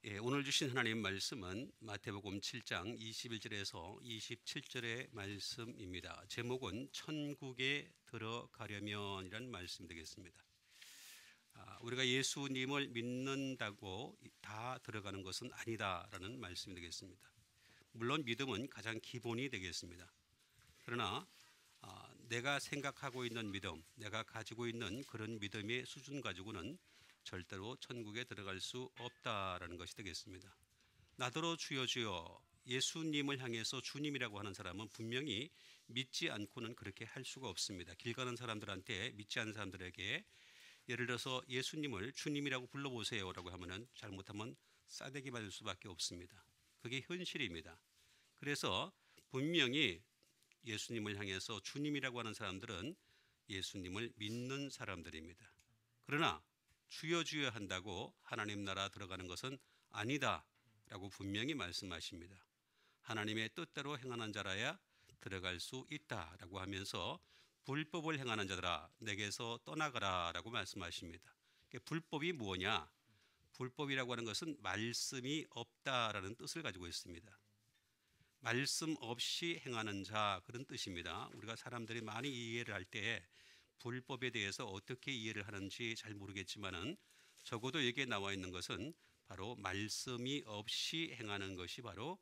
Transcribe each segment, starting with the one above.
오늘 주신 하나님 말씀은 마태복음 7장 21절에서 27절의 말씀입니다. 제목은 천국에 들어가려면이라는 말씀이 되겠습니다. 우리가 예수님을 믿는다고 다 들어가는 것은 아니다라는 말씀이 되겠습니다. 물론 믿음은 가장 기본이 되겠습니다. 그러나 내가 생각하고 있는 믿음, 내가 가지고 있는 그런 믿음의 수준 가지고는 절대로 천국에 들어갈 수 없다라는 것이 되겠습니다. 나더러 주여 주여 예수님을 향해서 주님이라고 하는 사람은 분명히 믿지 않고는 그렇게 할 수가 없습니다. 길 가는 사람들한테, 믿지 않는 사람들에게 예를 들어서 예수님을 주님이라고 불러보세요라고 하면은 잘못하면 싸대기 맞을 수밖에 없습니다. 그게 현실입니다. 그래서 분명히 예수님을 향해서 주님이라고 하는 사람들은 예수님을 믿는 사람들입니다. 그러나 주여 주여 한다고 하나님 나라 들어가는 것은 아니다라고 분명히 말씀하십니다. 하나님의 뜻대로 행하는 자라야 들어갈 수 있다라고 하면서 불법을 행하는 자들아 내게서 떠나가라라고 말씀하십니다. 불법이 뭐냐? 불법이라고 하는 것은 말씀이 없다라는 뜻을 가지고 있습니다. 말씀 없이 행하는 자, 그런 뜻입니다. 우리가 사람들이 많이 이해를 할 때 불법에 대해서 어떻게 이해를 하는지 잘 모르겠지만은 적어도 여기에 나와 있는 것은 바로 말씀이 없이 행하는 것이 바로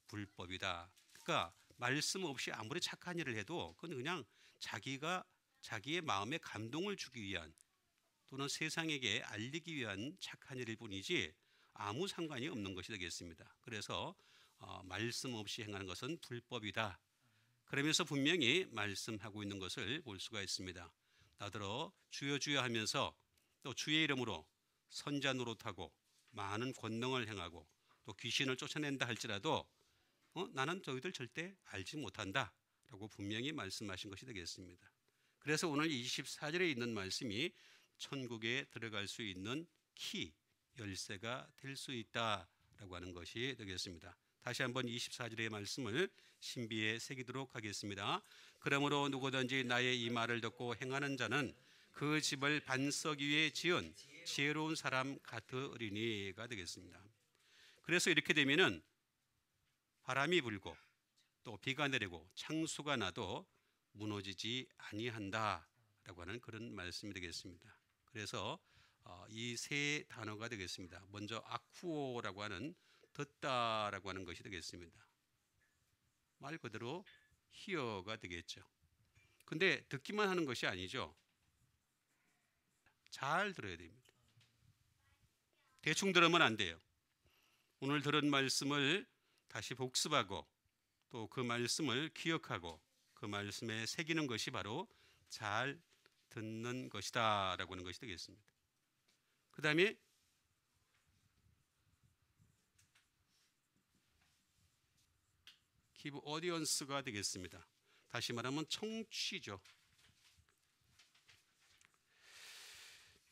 불법이다. 그러니까 말씀 없이 아무리 착한 일을 해도 그건 그냥 자기의 마음에 감동을 주기 위한 또는 세상에게 알리기 위한 착한 일일 뿐이지 아무 상관이 없는 것이 되겠습니다. 그래서 말씀 없이 행하는 것은 불법이다. 그러면서 분명히 말씀하고 있는 것을 볼 수가 있습니다. 나더러 주여 주여 하면서 또 주의 이름으로 선자 노릇하고 많은 권능을 행하고 또 귀신을 쫓아낸다 할지라도 나는 저희들 절대 알지 못한다 라고 분명히 말씀하신 것이 되겠습니다. 그래서 오늘 24절에 있는 말씀이 천국에 들어갈 수 있는 키, 열쇠가 될 수 있다라고 하는 것이 되겠습니다. 다시 한번 24절의 말씀을 신비에 새기도록 하겠습니다. 그러므로 누구든지 나의 이 말을 듣고 행하는 자는 그 집을 반석 위에 지은 지혜로운 사람 같으리니가 되겠습니다. 그래서 이렇게 되면은 바람이 불고 또 비가 내리고 창수가 나도 무너지지 아니한다라고 하는 그런 말씀이 되겠습니다. 그래서 이 세 단어가 되겠습니다. 먼저 아쿠오라고 하는 듣다라고 하는 것이 되겠습니다. 말 그대로 hear가 되겠죠. 근데 듣기만 하는 것이 아니죠. 잘 들어야 됩니다. 대충 들으면 안 돼요. 오늘 들은 말씀을 다시 복습하고 또 그 말씀을 기억하고 그 말씀에 새기는 것이 바로 잘 듣는 것이다 라고 하는 것이 되겠습니다. 그 다음에 give audience가 되겠습니다. 다시 말하면 청취죠.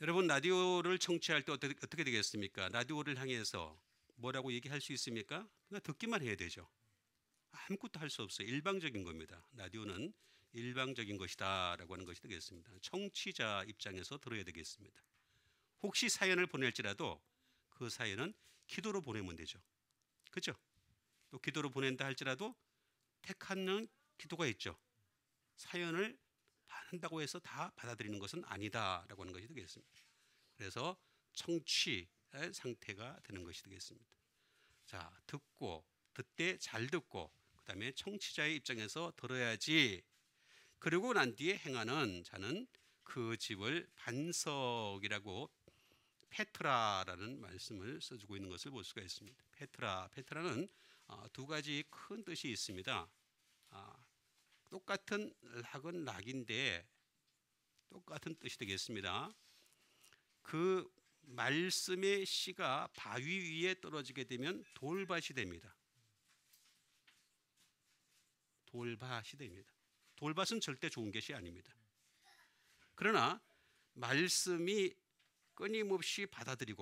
여러분 라디오를 청취할 때 어떻게 되겠습니까? 라디오를 향해서 뭐라고 얘기할 수 있습니까? 그냥 듣기만 해야 되죠. 아무것도 할 수 없어요. 일방적인 겁니다. 라디오는 일방적인 것이다 라고 하는 것이 되겠습니다. 청취자 입장에서 들어야 되겠습니다. 혹시 사연을 보낼지라도 그 사연은 기도로 보내면 되죠. 그렇죠? 또 기도로 보낸다 할지라도 택하는 기도가 있죠. 사연을 받는다고 해서 다 받아들이는 것은 아니다라고 하는 것이 되겠습니다. 그래서 청취의 상태가 되는 것이 되겠습니다. 자, 듣되 잘 듣고 그다음에 청취자의 입장에서 들어야지. 그리고 난 뒤에 행하는 자는 그 집을 반석이라고 페트라라는 말씀을 써주고 있는 것을 볼 수가 있습니다. 페트라는 두 가지 큰 뜻이 있습니다. 똑같은 락은 락인데 똑같은 뜻이 되겠습니다. 그 말씀의 씨가 바위 위에 떨어지게 되면 돌밭이 됩니다. 돌밭이 됩니다. 돌밭은 절대 좋은 것이 아닙니다. 그러나 말씀이 끊임없이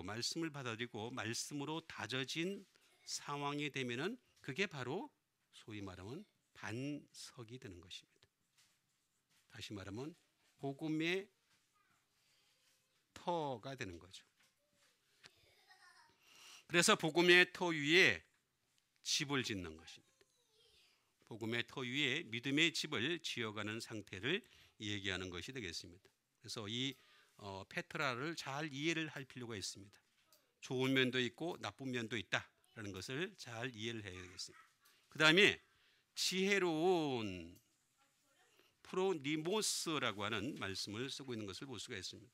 말씀을 받아들이고 말씀으로 다져진 상황이 되면은 그게 바로 소위 말하면 반석이 되는 것입니다. 다시 말하면 복음의 터가 되는 거죠. 그래서 복음의 터 위에 집을 짓는 것입니다. 복음의 터 위에 믿음의 집을 지어가는 상태를 얘기하는 것이 되겠습니다. 그래서 이 페트라를 잘 이해를 할 필요가 있습니다. 좋은 면도 있고 나쁜 면도 있다라는 것을 잘 이해를 해야 되겠습니다. 그 다음에 지혜로운 프로니모스라고 하는 말씀을 쓰고 있는 것을 볼 수가 있습니다.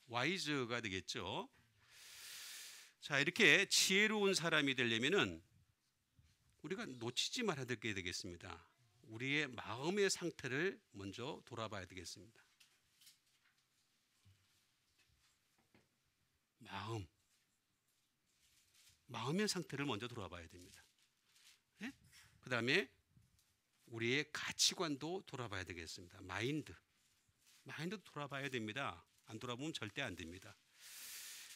와이즈가 되겠죠. 자, 이렇게 지혜로운 사람이 되려면은 우리가 놓치지 말아야 되겠습니다. 우리의 마음의 상태를 먼저 돌아봐야 되겠습니다. 마음의 상태를 먼저 돌아봐야 됩니다. 네? 그 다음에 우리의 가치관도 돌아봐야 되겠습니다. 마인드 돌아봐야 됩니다. 안 돌아보면 절대 안 됩니다.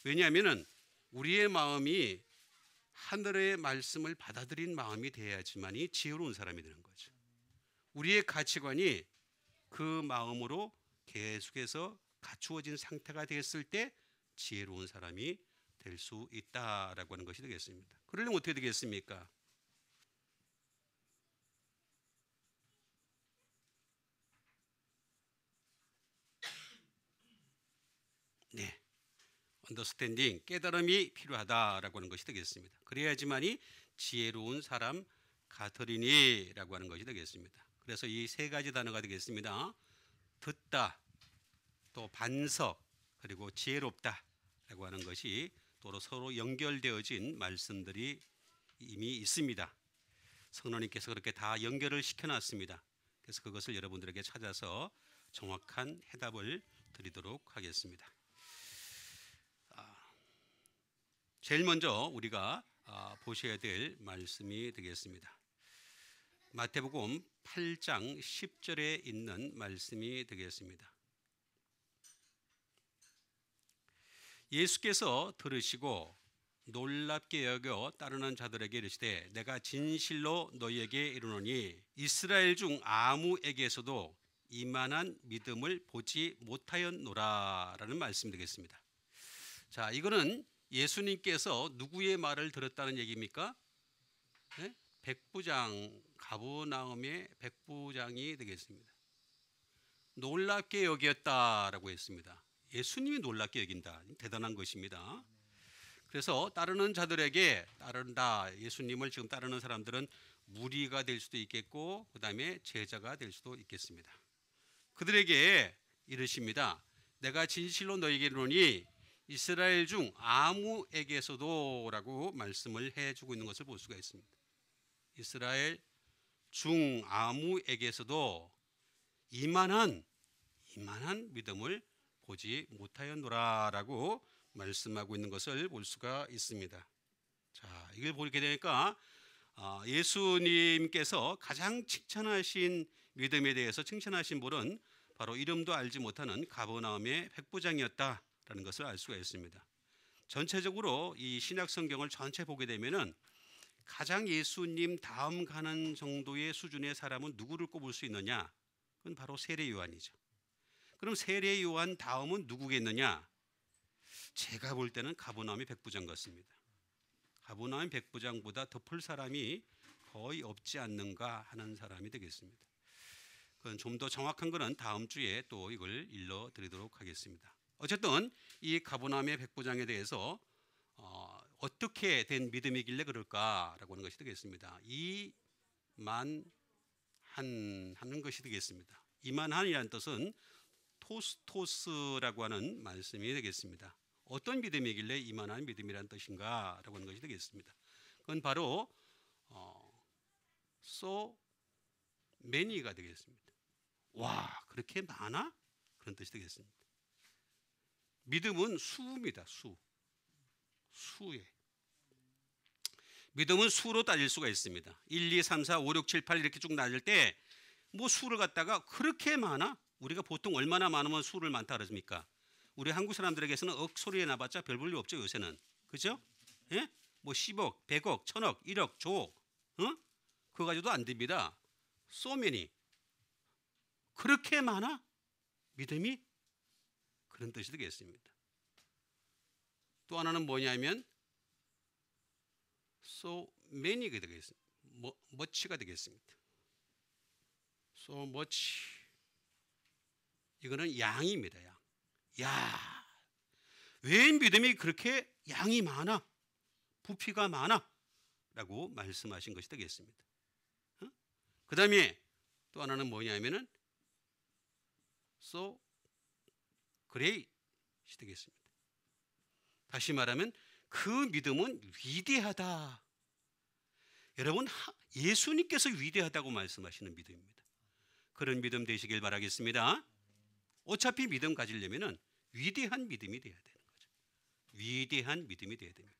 왜냐하면 우리의 마음이 하늘의 말씀을 받아들인 마음이 돼야지만이 지혜로운 사람이 되는 거죠. 우리의 가치관이 그 마음으로 계속해서 갖추어진 상태가 됐을 때 지혜로운 사람이 될 수 있다라고 하는 것이 되겠습니다. 그러려면 어떻게 되겠습니까? 네, 언더스탠딩, 깨달음이 필요하다라고 하는 것이 되겠습니다. 그래야지만이 지혜로운 사람 가터리니라고 하는 것이 되겠습니다. 그래서 이 세 가지 단어가 되겠습니다. 듣다, 또 반석, 그리고 지혜롭다라고 하는 것이 또 서로 연결되어진 말씀들이 이미 있습니다. 성령님께서 그렇게 다 연결을 시켜놨습니다. 그래서 그것을 여러분들에게 찾아서 정확한 해답을 드리도록 하겠습니다. 제일 먼저 우리가 보셔야 될 말씀이 되겠습니다. 마태복음 8장 10절에 있는 말씀이 되겠습니다. 예수께서 들으시고 놀랍게 여겨 따르는 자들에게 이르시되 내가 진실로 너희에게 이르노니 이스라엘 중 아무에게서도 이만한 믿음을 보지 못하였노라 라는 말씀이 되겠습니다. 자, 이거는 예수님께서 누구의 말을 들었다는 얘기입니까? 네? 백부장, 가버나움의 백부장이 되겠습니다. 놀랍게 여겼다라고 했습니다. 예수님이 놀랍게 여긴다. 대단한 것입니다. 그래서 따르는 자들에게 따른다. 예수님을 지금 따르는 사람들은 무리가 될 수도 있겠고 그 다음에 제자가 될 수도 있겠습니다. 그들에게 이르십니다. 내가 진실로 너희에게 이르노니 이스라엘 중 아무에게서도 라고 말씀을 해주고 있는 것을 볼 수가 있습니다. 이스라엘 중 아무에게서도 이만한 믿음을 보지 못하였노라라고 말씀하고 있는 것을 볼 수가 있습니다. 자, 이걸 보게 되니까 예수님께서 가장 칭찬하신 믿음에 대해서 칭찬하신 분은 바로 이름도 알지 못하는 가버나움의 백부장이었다라는 것을 알 수가 있습니다. 전체적으로 이 신약 성경을 전체 보게 되면은 가장 예수님 다음 가는 정도의 수준의 사람은 누구를 꼽을 수 있느냐? 그건 바로 세례 요한이죠. 그럼 세례 요한 다음은 누구겠느냐? 제가 볼 때는 가버나움의 백부장 같습니다. 가버나움 백부장보다 덮을 사람이 거의 없지 않는가 하는 사람이 되겠습니다. 그건 좀 더 정확한 것은 다음 주에 또 이걸 일러드리도록 하겠습니다. 어쨌든 이 가버나움의 백부장에 대해서 어떻게 된 믿음이길래 그럴까라고 하는 것이 되겠습니다. 이만한 하는 것이 되겠습니다. 이만한이라는 뜻은 토스토스라고 하는 말씀이 되겠습니다. 어떤 믿음이길래 이만한 믿음이라는 뜻인가라고 하는 것이 되겠습니다. 그건 바로 so many가 되겠습니다. 와, 그렇게 많아? 그런 뜻이 되겠습니다. 믿음은 수입니다. 수에. 믿음은 수로 따질 수가 있습니다. 1, 2, 3, 4, 5, 6, 7, 8 이렇게 쭉 나눌 때 뭐 수를 갖다가 그렇게 많아? 우리가 보통 얼마나 많으면 수를 많다 그러십니까? 우리 한국 사람들에게서는 억 소리에 나봤자 별 볼 일 없죠, 요새는. 그죠? 예? 뭐 10억, 100억, 1000억, 1억, 조. 그거 가지고도 안 됩니다. So many. 그렇게 많아? 믿음이? 그런 뜻이 되겠습니다. 또 하나는 뭐냐면 so many가 되겠습니다. much가 되겠습니다. so much. 이거는 양입니다. 양. 야, 왜 믿음이 그렇게 양이 많아? 부피가 많아? 라고 말씀하신 것이 되겠습니다. 그 다음에 또 하나는 뭐냐면은 so great이 되겠습니다. 다시 말하면 그 믿음은 위대하다. 여러분, 예수님께서 위대하다고 말씀하시는 믿음입니다. 그런 믿음 되시길 바라겠습니다. 어차피 믿음 가지려면은 위대한 믿음이 돼야 되는 거죠. 위대한 믿음이 돼야 됩니다.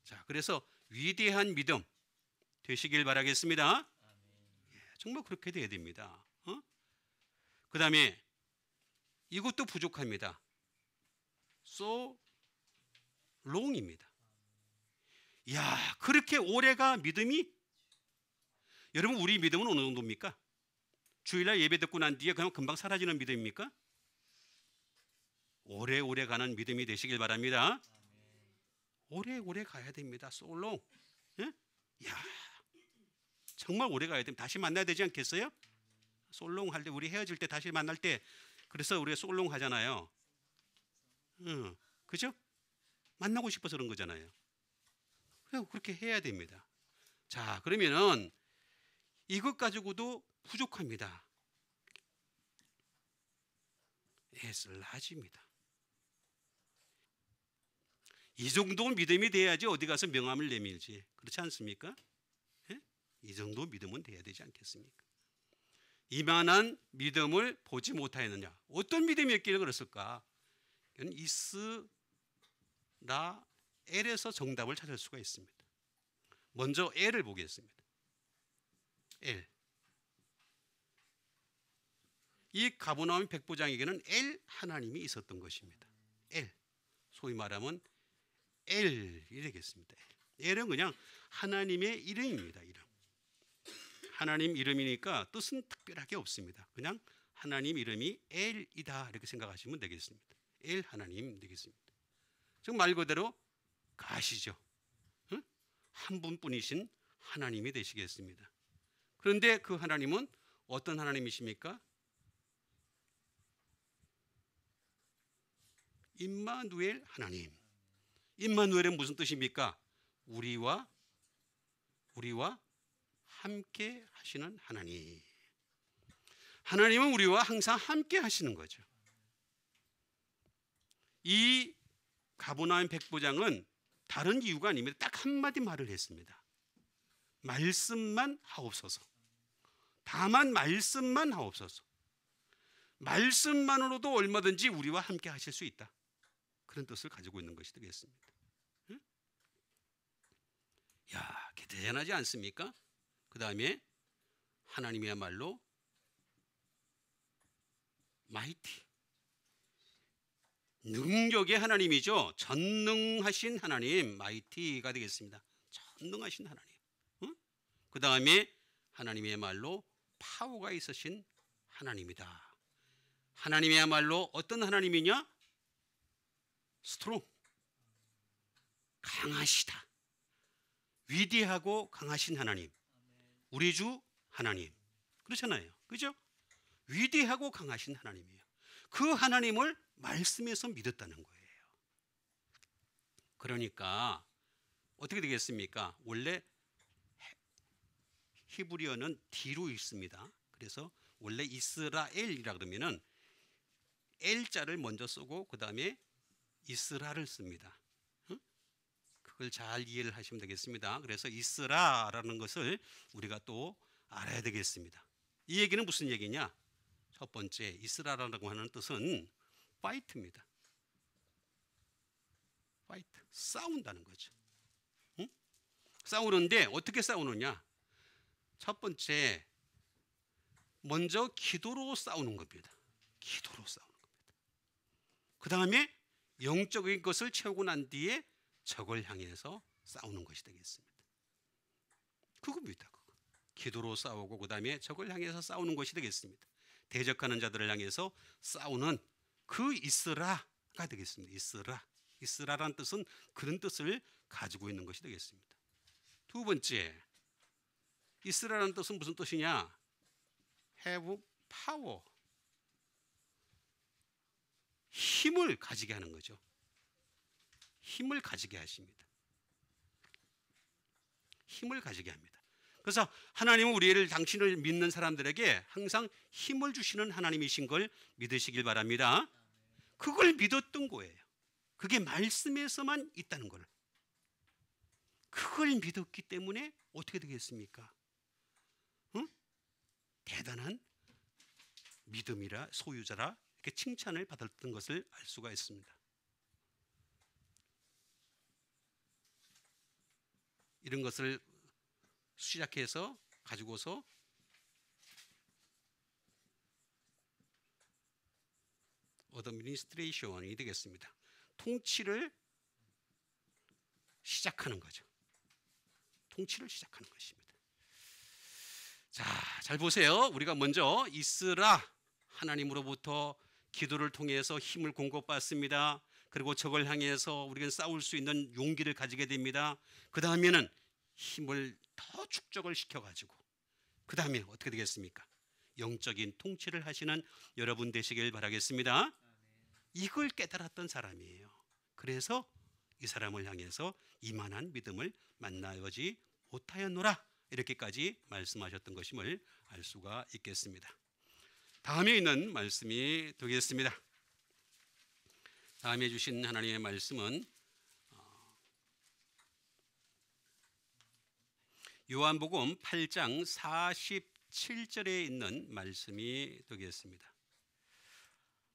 자, 그래서 위대한 믿음 되시길 바라겠습니다. 정말 그렇게 돼야 됩니다. 그 다음에 이것도 부족합니다. so long입니다. 야, 그렇게 오래가 믿음이? 여러분, 우리 믿음은 어느 정도입니까? 주일날 예배 듣고 난 뒤에 그냥 금방 사라지는 믿음입니까? 오래오래 가는 믿음이 되시길 바랍니다. 오래오래 가야 됩니다. so long. 예? 야, 정말 오래 가야 됩니다. 다시 만나야 되지 않겠어요? 솔롱 할 때, 우리 헤어질 때 다시 만날 때, 그래서 우리가 솔롱 하잖아요. 그죠? 만나고 싶어서 그런 거잖아요. 그냥 그렇게 해야 됩니다. 자, 그러면은 이것 가지고도 부족합니다. large입니다. 이 정도 믿음이 돼야지 어디 가서 명함을 내밀지. 그렇지 않습니까? 예? 이 정도 믿음은 돼야 되지 않겠습니까? 이만한 믿음을 보지 못하였느냐. 어떤 믿음이었기를 그랬을까? 이건 이스라엘에서 정답을 찾을 수가 있습니다. 먼저 엘을 보겠습니다. 엘. 이 가버나움 백부장에게는 엘 하나님이 있었던 것입니다. 엘. 소위 말하면 엘이 되겠습니다. 엘은 그냥 하나님의 이름입니다. 이름. 하나님 이름이니까 뜻은 특별하게 없습니다. 그냥 하나님 이름이 엘이다 이렇게 생각하시면 되겠습니다. 엘 하나님 되겠습니다. 즉 말 그대로 가시죠. 한 분뿐이신 하나님이 되시겠습니다. 그런데 그 하나님은 어떤 하나님이십니까? 임마누엘 하나님. 임마누엘은 무슨 뜻입니까? 우리와 함께 하시는 하나님. 하나님은 우리와 항상 함께 하시는 거죠. 이 가버나움 백부장은 다른 이유가 아닙니다. 딱 한마디 말을 했습니다. 말씀만 하옵소서. 다만 말씀만 하옵소서. 말씀만으로도 얼마든지 우리와 함께 하실 수 있다. 그런 뜻을 가지고 있는 것이 되겠습니다. 응? 야, 대단하지 않습니까? 그 다음에 하나님이야말로 마이티, 능력의 하나님이죠. 전능하신 하나님, 마이티가 되겠습니다. 전능하신 하나님. 그 다음에 하나님이야말로 파워가 있으신 하나님이다. 하나님이야말로 어떤 하나님이냐? 스트롱, 강하시다. 위대하고 강하신 하나님, 우리 주 하나님. 그렇잖아요. 그죠? 위대하고 강하신 하나님이에요. 그 하나님을 말씀에서 믿었다는 거예요. 그러니까 어떻게 되겠습니까? 원래 히브리어는 D로 읽습니다. 그래서 원래 이스라엘이라 그러면은 L자를 먼저 쓰고 그 다음에 이스라를 씁니다. 그걸 잘 이해를 하시면 되겠습니다. 그래서 이스라라는 것을 우리가 또 알아야 되겠습니다. 이 얘기는 무슨 얘기냐? 첫 번째, 이스라라고 하는 뜻은 파이트입니다. 파이트, 싸운다는 거죠. 응? 싸우는데 어떻게 싸우느냐? 첫 번째, 먼저 기도로 싸우는 겁니다. 기도로 싸우는 겁니다. 그 다음에 영적인 것을 채우고 난 뒤에 적을 향해서 싸우는 것이 되겠습니다. 그겁니다. 그거. 기도로 싸우고 그 다음에 적을 향해서 싸우는 것이 되겠습니다. 대적하는 자들을 향해서 싸우는 그 이스라가 되겠습니다. 이스라라는 뜻은 그런 뜻을 가지고 있는 것이 되겠습니다. 두 번째, 있으라는 뜻은 무슨 뜻이냐? have power. 힘을 가지게 하는 거죠. 힘을 가지게 하십니다. 힘을 가지게 합니다. 그래서 하나님은 우리를 당신을 믿는 사람들에게 항상 힘을 주시는 하나님이신 걸 믿으시길 바랍니다. 그걸 믿었던 거예요. 그게 말씀에서만 있다는 걸. 그걸 믿었기 때문에 어떻게 되겠습니까? 응? 대단한 믿음이라 소유자라 이렇게 칭찬을 받았던 것을 알 수가 있습니다. 이런 것을 시작해서 가지고서 어드미니스트레이션이 되겠습니다. 통치를 시작하는 거죠. 통치를 시작하는 것입니다. 자, 잘 보세요. 우리가 먼저 있으라 하나님으로부터 기도를 통해서 힘을 공급받습니다. 그리고 적을 향해서 우리가 싸울 수 있는 용기를 가지게 됩니다. 그 다음에는 힘을 더 축적을 시켜가지고 그 다음에 어떻게 되겠습니까? 영적인 통치를 하시는 여러분 되시길 바라겠습니다. 이걸 깨달았던 사람이에요. 그래서 이 사람을 향해서 이만한 믿음을 만나지 못하였노라 이렇게까지 말씀하셨던 것임을 알 수가 있겠습니다. 다음에 있는 말씀이 되겠습니다. 다음에 주신 하나님의 말씀은 요한복음 8장 47절에 있는 말씀이 되겠습니다.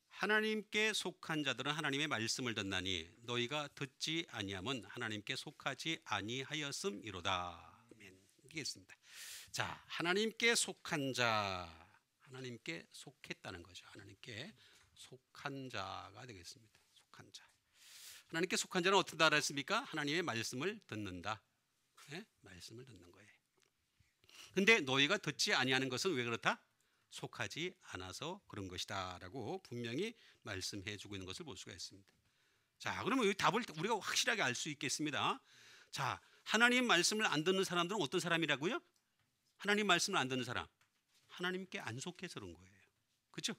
하나님께 속한 자들은 하나님의 말씀을 듣나니 너희가 듣지 아니함은 하나님께 속하지 아니하였음이로다. 아멘. 이겠습니다. 자, 하나님께 속한 자, 하나님께 속했다는 거죠. 하나님께 속한 자가 되겠습니다. 속한 자. 하나님께 속한 자는 어떻게 알았습니까? 하나님의 말씀을 듣는다. 네? 말씀을 듣는 거예요. 근데 너희가 듣지 아니하는 것은 왜 그렇다? 속하지 않아서 그런 것이다 라고 분명히 말씀해 주고 있는 것을 볼 수가 있습니다. 자, 그러면 이 답을 우리가 확실하게 알 수 있겠습니다. 자, 하나님 말씀을 안 듣는 사람들은 어떤 사람이라고요? 하나님 말씀을 안 듣는 사람, 하나님께 안 속해서 그런 거예요. 그렇죠?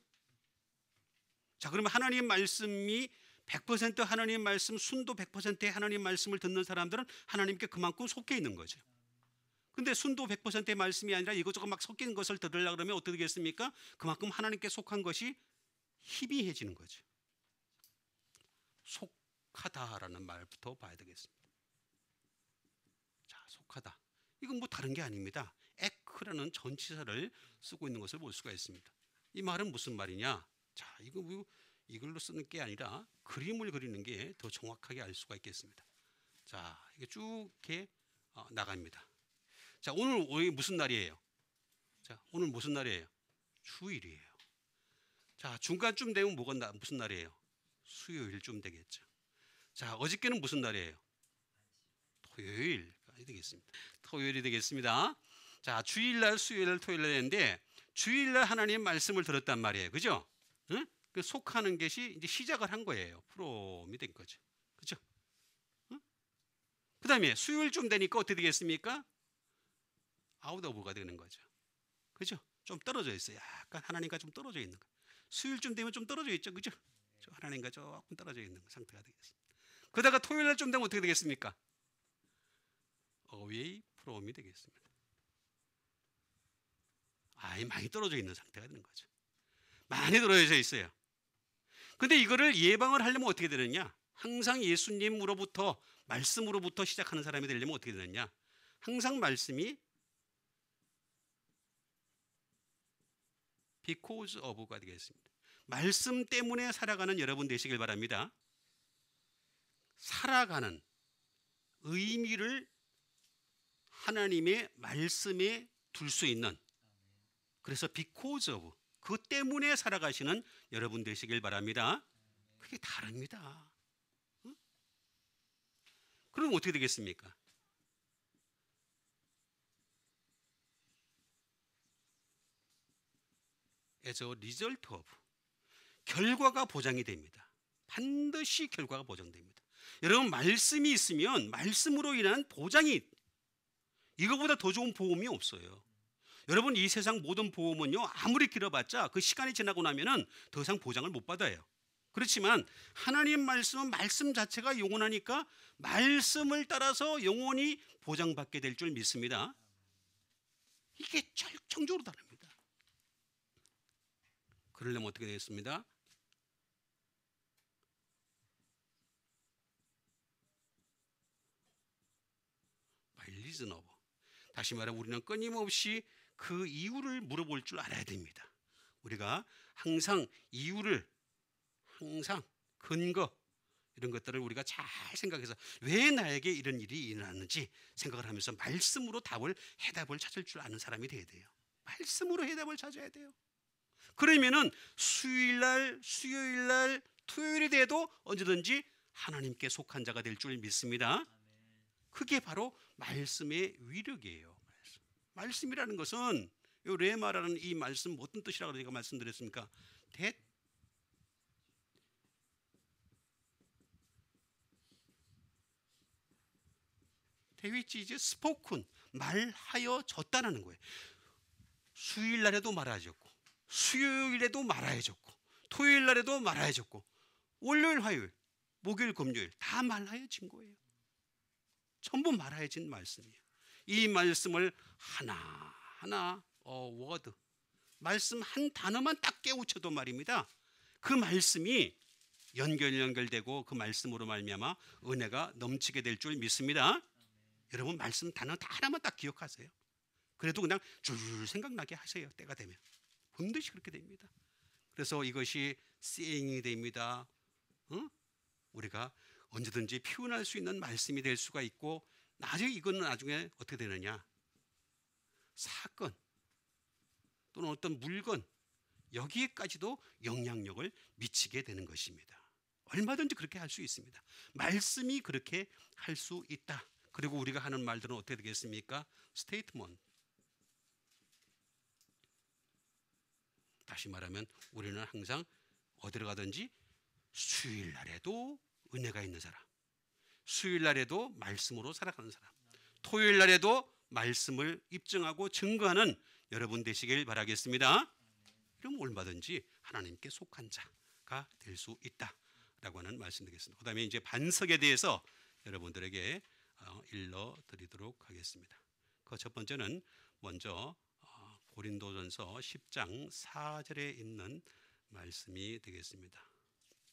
자, 그러면 하나님 말씀이 100% 하나님 말씀, 순도 100%의 하나님 말씀을 듣는 사람들은 하나님께 그만큼 속해 있는 거죠. 근데 순도 100%의 말씀이 아니라 이것저것 막 섞인 것을 들으려고 그러면 어떻게 되겠습니까? 그만큼 하나님께 속한 것이 희미해지는 거죠. 속하다라는 말부터 봐야 되겠습니다. 자, 속하다. 이건 뭐 다른 게 아닙니다. 에크라는 전치사를 쓰고 있는 것을 볼 수가 있습니다. 이 말은 무슨 말이냐? 자, 이거 뭐 이걸로 쓰는 게 아니라 그림을 그리는 게 더 정확하게 알 수가 있겠습니다. 자, 이게 쭉 이렇게 나갑니다. 자, 오늘 무슨 날이에요? 자, 오늘 무슨 날이에요? 주일이에요. 자, 중간쯤 되면 무슨 날이에요? 수요일쯤 되겠죠. 자, 어저께는 무슨 날이에요? 토요일이 되겠습니다. 토요일이 되겠습니다. 자, 주일날, 수요일날, 토요일날 했는데 주일날 하나님 말씀을 들었단 말이에요. 그죠? 응? 그 속하는 것이 이제 시작을 한 거예요. 프롬이 된 거죠. 그죠? 응? 그 다음에 수요일쯤 되니까 어떻게 되겠습니까? 아웃 오브가 되는 거죠. 그죠? 좀 떨어져 있어요. 약간 하나님과 좀 떨어져 있는 거. 수요일쯤 되면 좀 떨어져 있죠. 그죠? 하나님과 조금 떨어져 있는 상태가 되겠습니다. 그러다가 토요일날쯤 되면 어떻게 되겠습니까? away from이 되겠습니다. 아예 많이 떨어져 있는 상태가 되는 거죠. 많이 떨어져 있어요. 근데 이거를 예방을 하려면 어떻게 되느냐? 항상 예수님으로부터 말씀으로부터 시작하는 사람이 되려면 어떻게 되느냐? 항상 말씀이 because of가 되겠습니다. 말씀 때문에 살아가는 여러분 되시길 바랍니다. 살아가는 의미를 하나님의 말씀에 둘 수 있는, 그래서 because of, 그 때문에 살아가시는 여러분 되시길 바랍니다. 그게 다릅니다. 응? 그럼 어떻게 되겠습니까? as a result of, 결과가 보장이 됩니다. 반드시 결과가 보장됩니다. 여러분, 말씀이 있으면 말씀으로 인한 보장이, 이거보다 더 좋은 보험이 없어요. 여러분, 이 세상 모든 보험은요, 아무리 길어봤자 그 시간이 지나고 나면은 더 이상 보장을 못 받아요. 그렇지만 하나님 말씀은 말씀 자체가 영원하니까 말씀을 따라서 영원히 보장받게 될 줄 믿습니다. 이게 결정적으로 다릅니다. 그러려면 어떻게 되겠습니다? 리즈너버. 다시 말해 우리는 끊임없이 그 이유를 물어볼 줄 알아야 됩니다. 우리가 항상 이유를, 항상 근거, 이런 것들을 우리가 잘 생각해서 왜 나에게 이런 일이 일어났는지 생각을 하면서 말씀으로 해답을 찾을 줄 아는 사람이 돼야 돼요. 말씀으로 해답을 찾아야 돼요. 그러면은 수요일날, 수요일날, 토요일이 돼도 언제든지 하나님께 속한 자가 될 줄 믿습니다. 그게 바로 말씀의 위력이에요. 말씀이라는 것은 요 레마라는 이 말씀 어떤 뜻이라고 제가 말씀드렸습니까? which is spoken, 말하여졌다는 거예요. 수요일날에도 말하여졌고, 수요일에도 말하여졌고, 토요일날에도 말하여졌고, 월요일, 화요일, 목요일, 금요일 다 말하여진 거예요. 전부 말하여진 말씀이에요. 이 말씀을 하나하나 워드, 말씀 한 단어만 딱 깨우쳐도 말입니다. 그 말씀이 연결되고 그 말씀으로 말미암아 은혜가 넘치게 될 줄 믿습니다. 여러분, 말씀 단어 하나만 딱 기억하세요. 그래도 그냥 줄 생각나게 하세요. 때가 되면 반드시 그렇게 됩니다. 그래서 이것이 saying이 됩니다. 우리가 언제든지 표현할 수 있는 말씀이 될 수가 있고, 이거는 나중에 어떻게 되느냐, 사건 또는 어떤 물건, 여기에까지도 영향력을 미치게 되는 것입니다. 얼마든지 그렇게 할 수 있습니다. 말씀이 그렇게 할 수 있다. 그리고 우리가 하는 말들은 어떻게 되겠습니까? 스테이트먼트. 다시 말하면 우리는 항상 어디로 가든지 수요일 날에도 은혜가 있는 사람, 수요일 날에도 말씀으로 살아가는 사람, 토요일 날에도 말씀을 입증하고 증거하는 여러분 되시길 바라겠습니다. 그럼 얼마든지 하나님께 속한 자가 될 수 있다라고 하는 말씀드리겠습니다. 그다음에 이제 반석에 대해서 여러분들에게 일러드리도록 하겠습니다. 그 첫 번째는 먼저 고린도전서 10장 4절에 있는 말씀이 되겠습니다.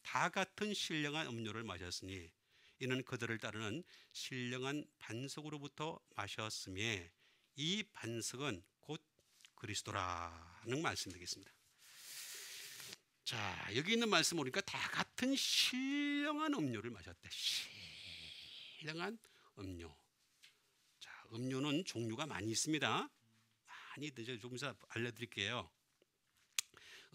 다 같은 신령한 음료를 마셨으니 이는 그들을 따르는 신령한 반석으로부터 마셨음에 이 반석은 곧 그리스도라는 말씀 되겠습니다. 자, 여기 있는 말씀 보니까 다 같은 신령한 음료를 마셨대. 신령한 음료. 자, 음료는 종류가 많이 있습니다. 많이 조금 이따 알려드릴게요.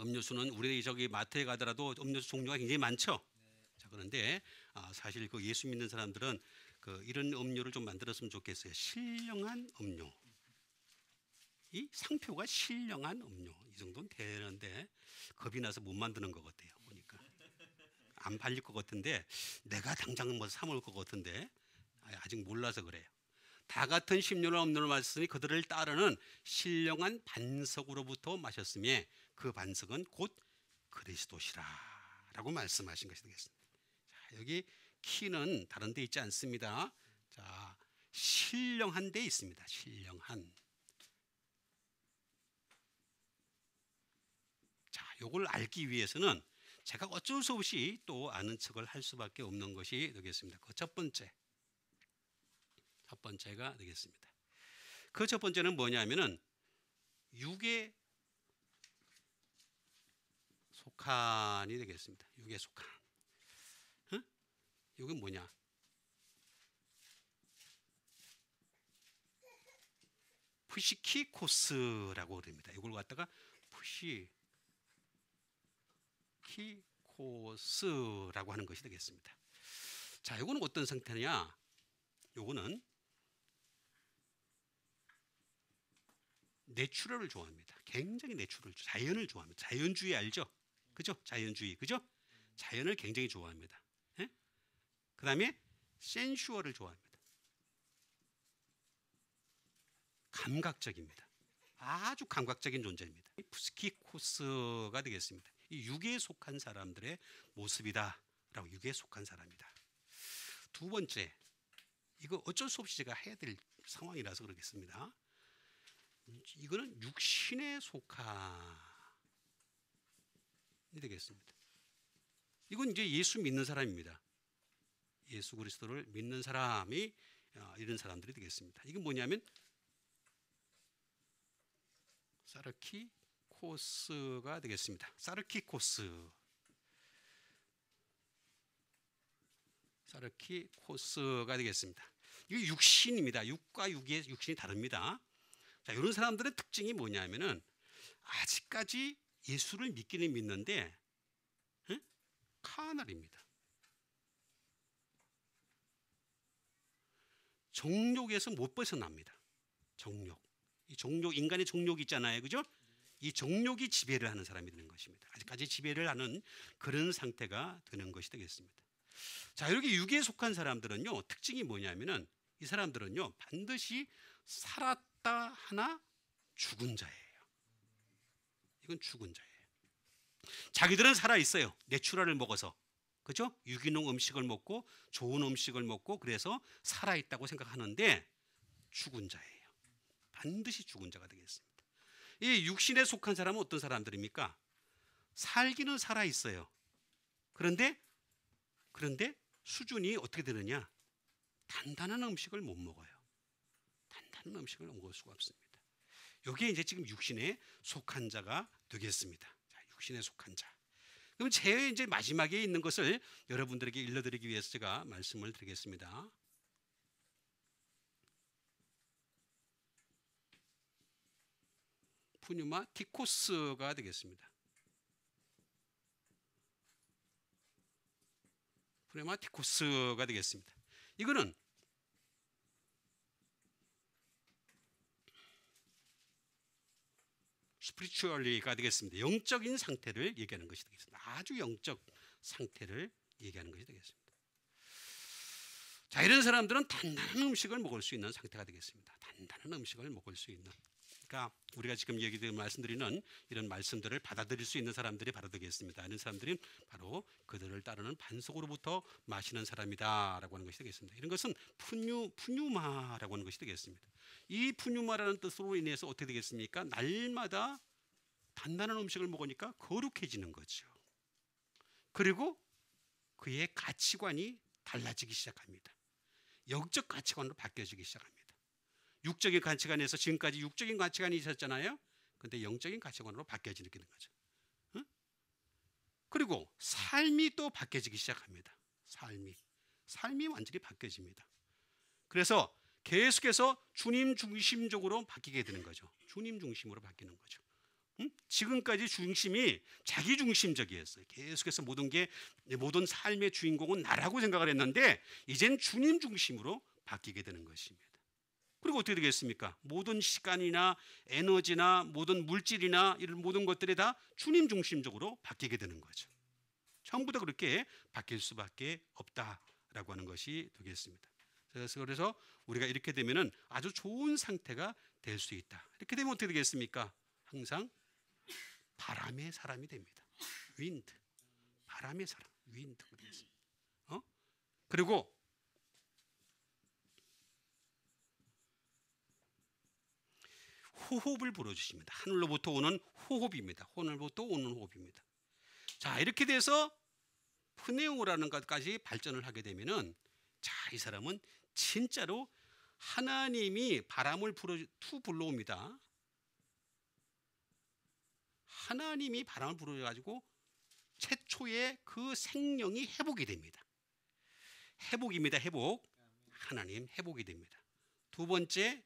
음료수는 우리 마트에 가더라도 음료수 종류가 굉장히 많죠. 자, 그런데 사실 그 예수 믿는 사람들은 이런 음료를 좀 만들었으면 좋겠어요. 신령한 음료. 이 상표가 신령한 음료. 이 정도는 되는데 겁이 나서 못 만드는 것 같아요. 보니까 안 팔릴 것 같은데, 내가 당장 사 먹을 것 같은데 아직 몰라서 그래요. 다 같은 신령한 음료를 마셨으니 그들을 따르는 신령한 반석으로부터 마셨으며 그 반석은 곧 그리스도시라라고 말씀하신 것이 되겠습니다. 자, 여기 키는 다른 데 있지 않습니다. 자, 신령한 데 있습니다. 신령한. 자, 요걸 알기 위해서는 제가 어쩔 수 없이 또 아는 척을 할 수밖에 없는 것이 되겠습니다. 그 첫 번째가 되겠습니다. 그 첫 번째는 뭐냐면은 육에 속한이 되겠습니다. 육에 속한. 이게 뭐냐? 푸시키코스라고 그럽니다. 이걸 갖다가 푸시키코스라고 하는 것이 되겠습니다. 자, 이거는 어떤 상태냐? 요거는 내추럴을 좋아합니다. 굉장히 자연을 좋아합니다. 자연주의 알죠? 그죠? 자연주의, 그죠? 자연을 굉장히 좋아합니다. 예? 그 다음에 센슈얼을 좋아합니다. 감각적입니다. 아주 감각적인 존재입니다. 프스키코스가 되겠습니다. 이 육에 속한 사람들의 모습이다라고. 육에 속한 사람이다. 두 번째, 이거 어쩔 수 없이 제가 해야 될 상황이라서 그러겠습니다. 이거는 육신에 속한이 되겠습니다. 이건 이제 예수 믿는 사람입니다. 예수 그리스도를 믿는 사람이 이런 사람들이 되겠습니다. 이건 뭐냐면 사르키코스가 되겠습니다. 사르키코스가 되겠습니다. 이게 육신입니다. 육과 육의 육신이 다릅니다. 자, 이런 사람들의 특징이 뭐냐면은 아직까지 예수를 믿기는 믿는데 카날입니다. 정욕에서 못 벗어납니다. 정욕. 이 정욕, 인간의 정욕이 있잖아요. 그죠? 이 정욕이 지배를 하는 사람이 되는 것입니다. 아직까지 지배를 하는 그런 상태가 되는 것이 되겠습니다. 자, 이렇게 육에 속한 사람들은요, 특징이 뭐냐면은 이 사람들은요, 반드시 살았다 하나 죽은 자예요. 이건 죽은 자예요. 자기들은 살아 있어요. 내추럴을 먹어서. 그죠? 유기농 음식을 먹고 좋은 음식을 먹고 그래서 살아 있다고 생각하는데 죽은 자예요. 반드시 죽은 자가 되겠습니다. 이 육신에 속한 사람은 어떤 사람들입니까? 살기는 살아 있어요. 그런데 수준이 어떻게 되느냐? 단단한 음식을 못 먹어요. 단단한 음식을 먹을 수가 없습니다. 이게 이제 지금 육신에 속한 자가 되겠습니다. 자, 육신에 속한 자. 그럼 제 이제 마지막에 있는 것을 여러분들에게 일러드리기 위해서 제가 말씀을 드리겠습니다. 푸뉴마티코스가 되겠습니다. 푸뉴마티코스가 되겠습니다. 이거는 스피리추얼리가 되겠습니다. 영적인 상태를 얘기하는 것이 되겠습니다. 아주 영적 상태를 얘기하는 것이 되겠습니다. 자, 이런 사람들은 단단한 음식을 먹을 수 있는 상태가 되겠습니다. 단단한 음식을 먹을 수 있는. 그러니까 우리가 지금 말씀드리는 이런 말씀들을 받아들일 수 있는 사람들이 바로 되겠습니다. 이런 사람들이 바로 그들을 따르는 반석으로부터 마시는 사람이다라고 하는 것이 되겠습니다. 이런 것은 푸뉴마라고 하는 것이 되겠습니다. 이 푸뉴마라는 뜻으로 인해서 어떻게 되겠습니까? 날마다 단단한 음식을 먹으니까 거룩해지는 거죠. 그리고 그의 가치관이 달라지기 시작합니다. 영적 가치관으로 바뀌어지기 시작합니다. 육적인 가치관에서 지금까지 육적인 가치관이 있었잖아요. 그런데 영적인 가치관으로 바뀌어지는 거죠. 응? 그리고 삶이 또 바뀌어지기 시작합니다. 삶이 완전히 바뀌어집니다. 그래서 계속해서 주님 중심적으로 바뀌게 되는 거죠. 주님 중심으로 바뀌는 거죠. 응? 지금까지 중심이 자기 중심적이었어요. 계속해서 모든 삶의 주인공은 나라고 생각을 했는데 이젠 주님 중심으로 바뀌게 되는 것입니다. 그리고 어떻게 되겠습니까? 모든 시간이나 에너지나 모든 물질이나 이런 모든 것들이 다 주님 중심적으로 바뀌게 되는 거죠. 전부 다 그렇게 바뀔 수밖에 없다라고 하는 것이 되겠습니다. 그래서 우리가 이렇게 되면은 아주 좋은 상태가 될 수 있다. 이렇게 되면 어떻게 되겠습니까? 항상 바람의 사람이 됩니다. 윈드, 바람의 사람, 윈드가 되겠습니다. 그리고 호흡을 불어주십니다. 하늘로부터 오는 호흡입니다. 하늘로부터 오는 호흡입니다. 자, 이렇게 돼서 프네오라는 것까지 발전을 하게 되면은 자, 이 사람은 진짜로 하나님이 바람을 불러옵니다. 하나님이 바람을 불어가지고 최초의 그 생명이 회복이 됩니다. 회복입니다. 회복. 하나님 회복이 됩니다. 두 번째,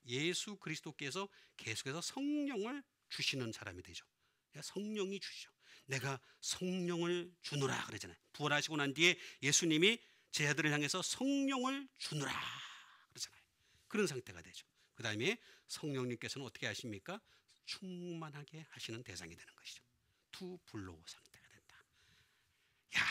예수 그리스도께서 계속해서 성령을 주시는 사람이 되죠. 성령이 주시죠. 내가 성령을 주노라 그러잖아요. 부활하시고 난 뒤에 예수님이 제 아들을 향해서 성령을 주노라 그러잖아요. 그런 상태가 되죠. 그 다음에 성령님께서는 어떻게 하십니까? 충만하게 하시는 대상이 되는 것이죠. 투 블로우 상태가 된다. 야,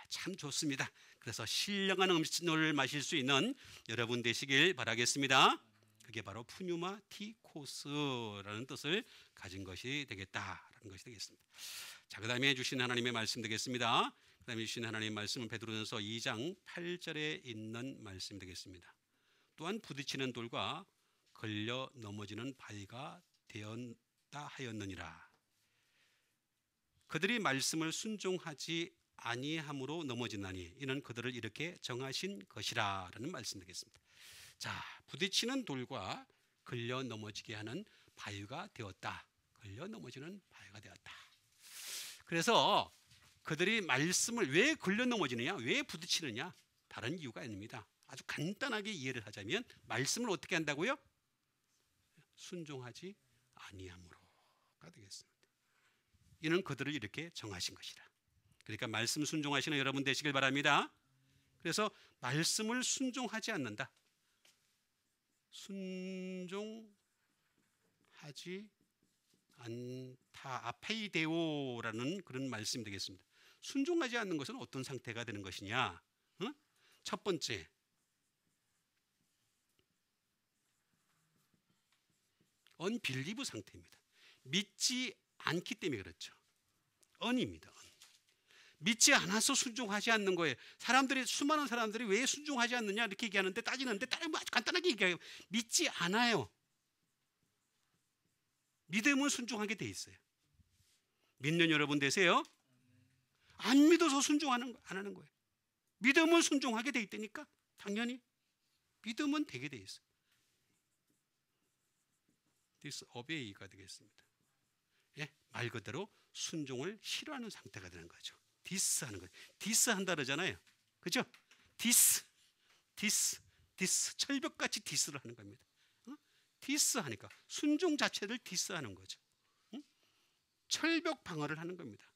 참 좋습니다. 그래서 신령한 음식을 마실 수 있는 여러분 되시길 바라겠습니다. 그게 바로 푸뉴마티코스라는 뜻을 가진 것이 되겠다라는 것이 되겠습니다. 자, 그다음에 주신 하나님의 말씀 되겠습니다. 그다음에 주신 하나님의 말씀은 베드로전서 2장 8절에 있는 말씀 되겠습니다. 또한 부딪히는 돌과 걸려 넘어지는 바위가 되었다 하였느니라. 그들이 말씀을 순종하지 아니함으로 넘어지나니 이는 그들을 이렇게 정하신 것이라라는 말씀 되겠습니다. 자, 부딪히는 돌과 걸려 넘어지게 하는 바위가 되었다. 걸려 넘어지는 바위가 되었다. 그래서 그들이 말씀을 왜 걸려 넘어지느냐, 왜 부딪히느냐, 다른 이유가 아닙니다. 아주 간단하게 이해를 하자면 말씀을 어떻게 한다고요? 순종하지 아니함으로가 되겠습니다. 이는 그들을 이렇게 정하신 것이라. 그러니까 말씀 순종하시는 여러분 되시길 바랍니다. 그래서 말씀을 순종하지 않는다. 순종하지 않다. 아페이데오라는 그런 말씀이 되겠습니다. 순종하지 않는 것은 어떤 상태가 되는 것이냐? 첫 번째, 언빌리브 상태입니다. 믿지 않기 때문에 그렇죠. 언입니다. 믿지 않아서 순종하지 않는 거예요. 수많은 사람들이 왜 순종하지 않느냐 이렇게 얘기하는데, 따지는데 아주 간단하게 얘기해요. 믿지 않아요. 믿으면 순종하게 돼 있어요. 믿는 여러분 되세요. 안 믿어서 안 하는 거예요. 믿으면 순종하게 돼 있다니까. 당연히 믿으면 되게 돼 있어요. disobey가 되겠습니다. 예? 말 그대로 순종을 싫어하는 상태가 되는 거죠. 디스하는 거예요. 디스한다 그러잖아요. 그죠? 디스 철벽같이 디스를 하는 겁니다. 디스하니까 순종 자체를 디스하는 거죠. 철벽 방어를 하는 겁니다.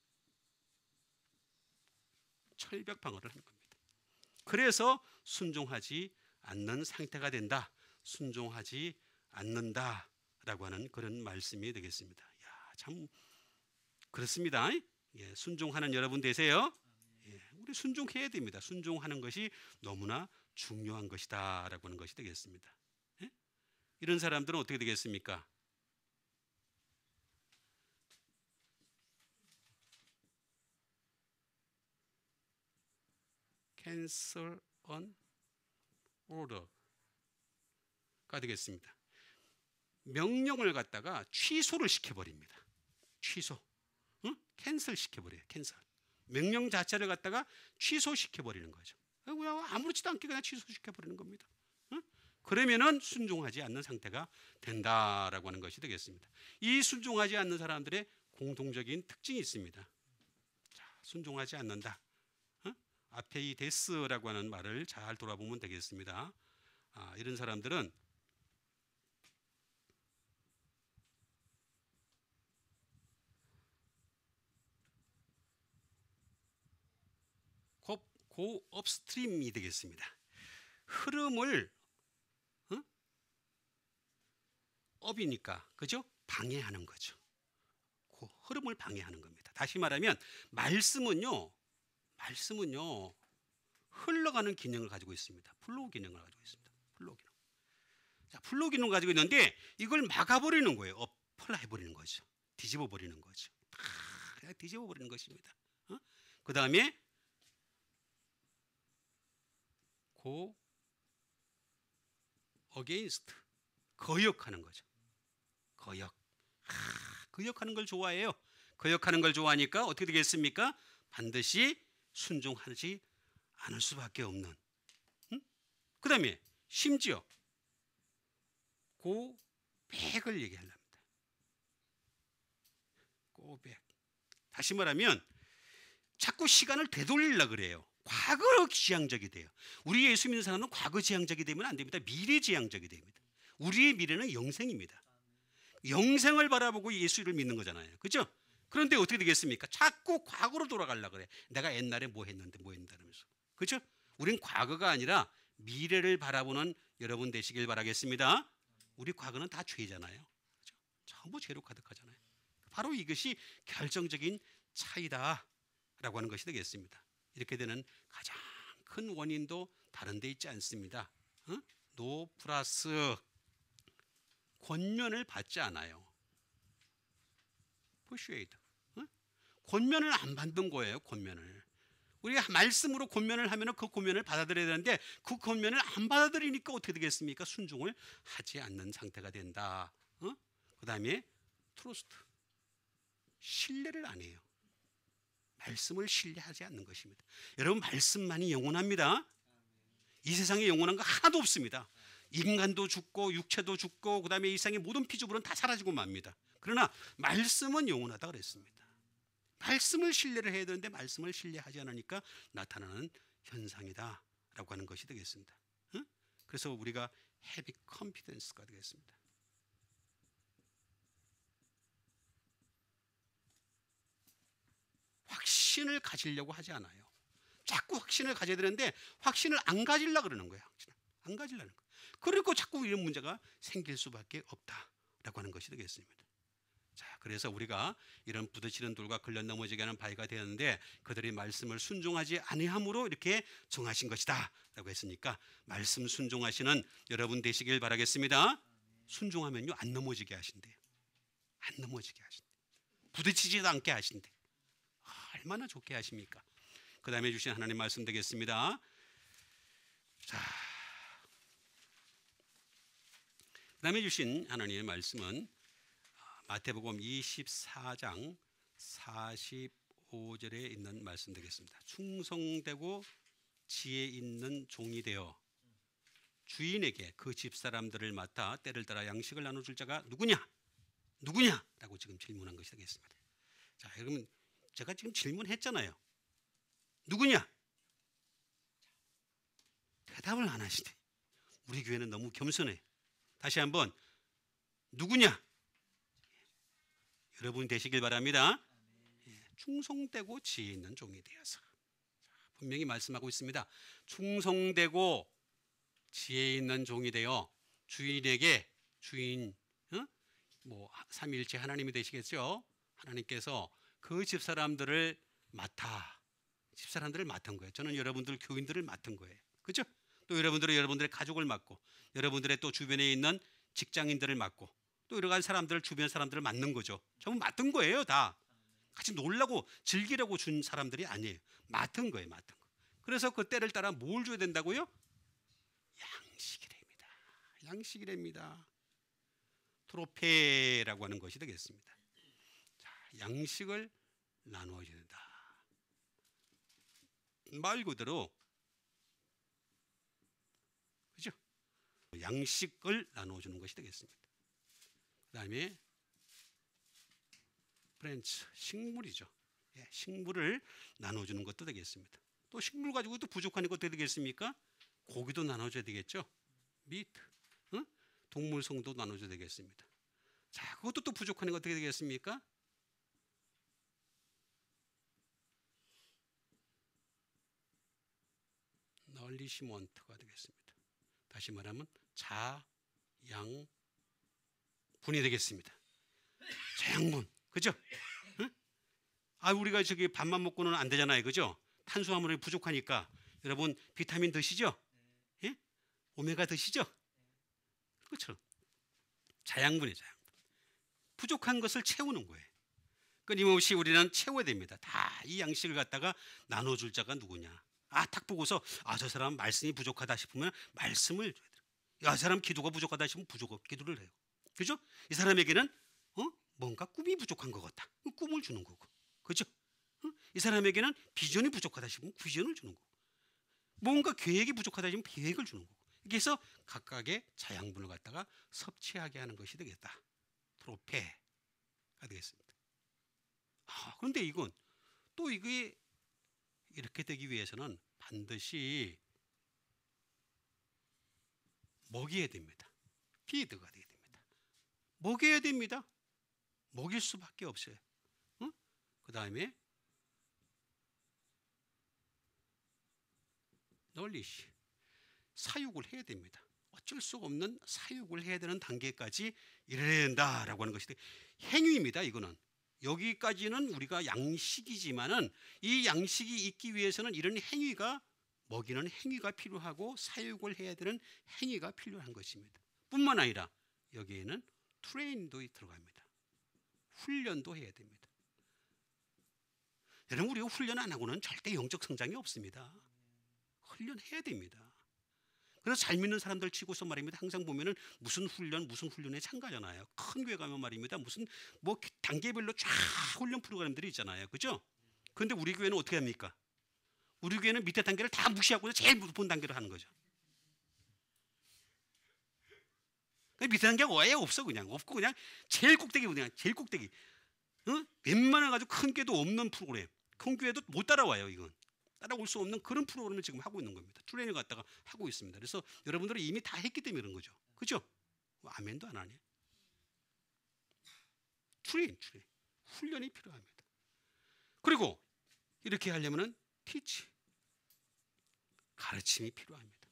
철벽 방어를 하는 겁니다. 그래서 순종하지 않는 상태가 된다. 순종하지 않는다라고 하는 그런 말씀이 되겠습니다. 야, 참 그렇습니다. 예, 순종하는 여러분 되세요. 예, 우리 순종해야 됩니다. 순종하는 것이 너무나 중요한 것이다라고 하는 것이 되겠습니다. 예? 이런 사람들은 어떻게 되겠습니까? cancel on order가 되겠습니다. 명령을 갖다가 취소를 시켜버립니다. 취소, 캔슬 시켜버려요. 캔슬. 명령 자체를 갖다가 취소시켜버리는 거죠. 아무렇지도 않게 그냥 취소시켜버리는 겁니다. 그러면은 순종하지 않는 상태가 된다라고 하는 것이 되겠습니다. 이 순종하지 않는 사람들의 공통적인 특징이 있습니다. 자, 순종하지 않는다. 아페이데스라고 하는 말을 잘 돌아보면 되겠습니다. 이런 사람들은 고 업스트림이 되겠습니다. 흐름을 업이니까 그죠? 방해하는 거죠. 그 흐름을 방해하는 겁니다. 다시 말하면 말씀은요 흘러가는 기능을 가지고 있습니다. 플로우 기능을 가지고 있습니다. 플로우 기능. 자, 플로우 기능을 가지고 있는데 이걸 막아버리는 거예요. 엎어라 해버리는 거죠. 뒤집어 버리는 거죠. 그냥 뒤집어 버리는 것입니다. 그 다음에 고 against 거역하는 거죠. 거역하는 걸 좋아해요. 거역하는 걸 좋아하니까 어떻게 되겠습니까? 반드시 순종하지 않을 수밖에 없는. 그 다음에 심지어 고백을 얘기하랍니다. 고백. 다시 말하면 자꾸 시간을 되돌리려고 그래요. 과거로 지향적이 돼요. 우리 예수 믿는 사람은 과거 지향적이 되면 안 됩니다. 미래 지향적이 됩니다. 우리의 미래는 영생입니다. 영생을 바라보고 예수를 믿는 거잖아요. 그렇죠? 그런데 어떻게 되겠습니까? 자꾸 과거로 돌아가려고 그래. 내가 옛날에 뭐 했는데 하면서. 그렇죠? 우린 과거가 아니라 미래를 바라보는 여러분 되시길 바라겠습니다. 우리 과거는 다 죄잖아요. 그렇죠? 전부 죄로 가득하잖아요. 바로 이것이 결정적인 차이다라고 하는 것이 되겠습니다. 이렇게 되는 가장 큰 원인도 다른 데 있지 않습니다. 노 플러스 권면을 받지 않아요. persuade. 권면을 안 받는 거예요. 권면을. 우리가 말씀으로 권면을 하면 그 권면을 받아들여야 되는데 그 권면을 안 받아들이니까 어떻게 되겠습니까? 순종을 하지 않는 상태가 된다. 그 다음에 트러스트. 신뢰를 안 해요. 말씀을 신뢰하지 않는 것입니다. 여러분, 말씀만이 영원합니다. 이 세상에 영원한 거 하나도 없습니다. 인간도 죽고 육체도 죽고 그 다음에 이 세상의 모든 피조물은 다 사라지고 맙니다. 그러나 말씀은 영원하다 그랬습니다. 말씀을 신뢰를 해야 되는데 말씀을 신뢰하지 않으니까 나타나는 현상이다 라고 하는 것이 되겠습니다. 그래서 우리가 heavy confidence가 되겠습니다. 확신을 가지려고 하지 않아요. 자꾸 확신을 가져야 되는데 확신을 안 가지려고 그러는 거예요. 안 가지려는 거예요. 그리고 자꾸 이런 문제가 생길 수밖에 없다라고 하는 것이 되겠습니다. 자, 그래서 우리가 이런 부딪히는 돌과 걸려 넘어지게 하는 바위가 되었는데 그들이 말씀을 순종하지 아니함으로 이렇게 정하신 것이다 라고 했으니까 말씀 순종하시는 여러분 되시길 바라겠습니다. 순종하면요 안 넘어지게 하신대요. 안 넘어지게 하신대요. 부딪히지도 않게 하신대요. 얼마나 좋게 하십니까? 그 다음에 주신 하나님 말씀 되겠습니다. 자, 그 다음에 주신 하나님의 말씀은 마태복음 24장 45절에 있는 말씀 되겠습니다. 충성되고 지혜 있는 종이 되어 주인에게 그 집사람들을 맡아 때를 따라 양식을 나눠줄 자가 누구냐? 누구냐라고 지금 질문한 것이 되겠습니다. 자, 여러분 제가 지금 질문했잖아요. 누구냐? 대답을 안 하시네. 우리 교회는 너무 겸손해. 다시 한번 누구냐? 여러분 되시길 바랍니다. 충성되고 지혜 있는 종이 되어서. 분명히 말씀하고 있습니다. 충성되고 지혜 있는 종이 되어 주인에게 주인 삼위일체 하나님이 되시겠죠. 하나님께서 그 집사람들을 맡은 거예요. 저는 여러분들 교인들을 맡은 거예요. 그렇죠? 또 여러분들은 여러분들의 가족을 맡고 여러분들의 또 주변에 있는 직장인들을 맡고 또 여러 가지 사람들을 주변 사람들을 맡는 거죠. 전부 맡은 거예요. 다 같이 놀라고 즐기려고 준 사람들이 아니에요. 맡은 거예요. 맡은 거. 그래서 그 때를 따라 뭘 줘야 된다고요? 양식이랍니다. 양식이랍니다. 트로페라고 하는 것이 되겠습니다. 자, 양식을 나누어야 된다. 말 그대로 그죠? 양식을 나누어주는 것이 되겠습니다. 그 다음에 프렌치, 식물이죠. 예, 식물을 나눠주는 것도 되겠습니다. 또 식물 가지고 또 부족하니까 어떻게 되겠습니까? 고기도 나눠줘야 되겠죠. 미트, 동물성도 나눠줘야 되겠습니다. 자, 그것도 또 부족하니까 어떻게 되겠습니까? 널리시먼트가 되겠습니다. 다시 말하면 자양분이 되겠습니다. 자양분, 그죠? 우리가 저기 밥만 먹고는 안 되잖아요, 그죠? 탄수화물이 부족하니까 여러분 비타민 드시죠? 예? 오메가 드시죠? 그렇죠? 자양분이에요, 자양분. 부족한 것을 채우는 거예요. 끊임없이 우리는 채워야 됩니다. 다 이 양식을 갖다가 나눠줄 자가 누구냐? 딱 보고서 저 사람 말씀이 부족하다 싶으면 말씀을 줘야 돼요. 이 사람 기도가 부족하다 싶으면 기도를 해요. 그죠? 이 사람에게는 뭔가 꿈이 부족한 것 같다. 꿈을 주는 거고. 그죠? 이 사람에게는 비전이 부족하다 싶으면 비전을 주는 거고. 뭔가 계획이 부족하다 싶으면 계획을 주는 거고. 그래서 각각의 자양분을 갖다가 섭취하게 하는 것이 되겠다. 트로페가 되겠습니다. 그런데 이게 이렇게 되기 위해서는 반드시 먹여야 됩니다. 피드가 되어야 됩니다. 먹여야 됩니다. 먹일 수밖에 없어요. 그 다음에 널리시, 사육을 해야 됩니다. 어쩔 수 없는 사육을 해야 되는 단계까지 이래야 된다라고 하는 것이 행위입니다. 이거는 여기까지는 우리가 양식이지만은 이 양식이 있기 위해서는 이런 행위가 먹이는 행위가 필요하고 사육을 해야 되는 행위가 필요한 것입니다. 뿐만 아니라 여기에는 트레이닝도 들어갑니다. 훈련도 해야 됩니다. 여러분, 우리가 훈련 안 하고는 절대 영적 성장이 없습니다. 훈련해야 됩니다. 그래서 잘 믿는 사람들 치고서 말입니다. 항상 보면은 무슨 훈련에 참가하잖아요. 큰 교회 가면 말입니다. 무슨 뭐 단계별로 쫙 훈련 프로그램들이 있잖아요. 그죠? 그런데 우리 교회는 어떻게 합니까? 우리 교회는 밑에 단계를 다 무시하고 제일 높은 단계를 하는 거죠. 밑에 단계가 아예 없어. 그냥 없고 그냥 제일 꼭대기, 그냥 제일 꼭대기. 웬만한 가지고 큰 교회도 없는 프로그램. 큰 교회도 못 따라와요. 이건 따라올 수 없는 그런 프로그램을 지금 하고 있는 겁니다. 트레이닝 갖다가 하고 있습니다. 그래서 여러분들은 이미 다 했기 때문에 그런 거죠. 그죠? 아멘도 안 하네. 트레이닝 훈련이 필요합니다. 그리고 이렇게 하려면은 티치, 가르침이 필요합니다.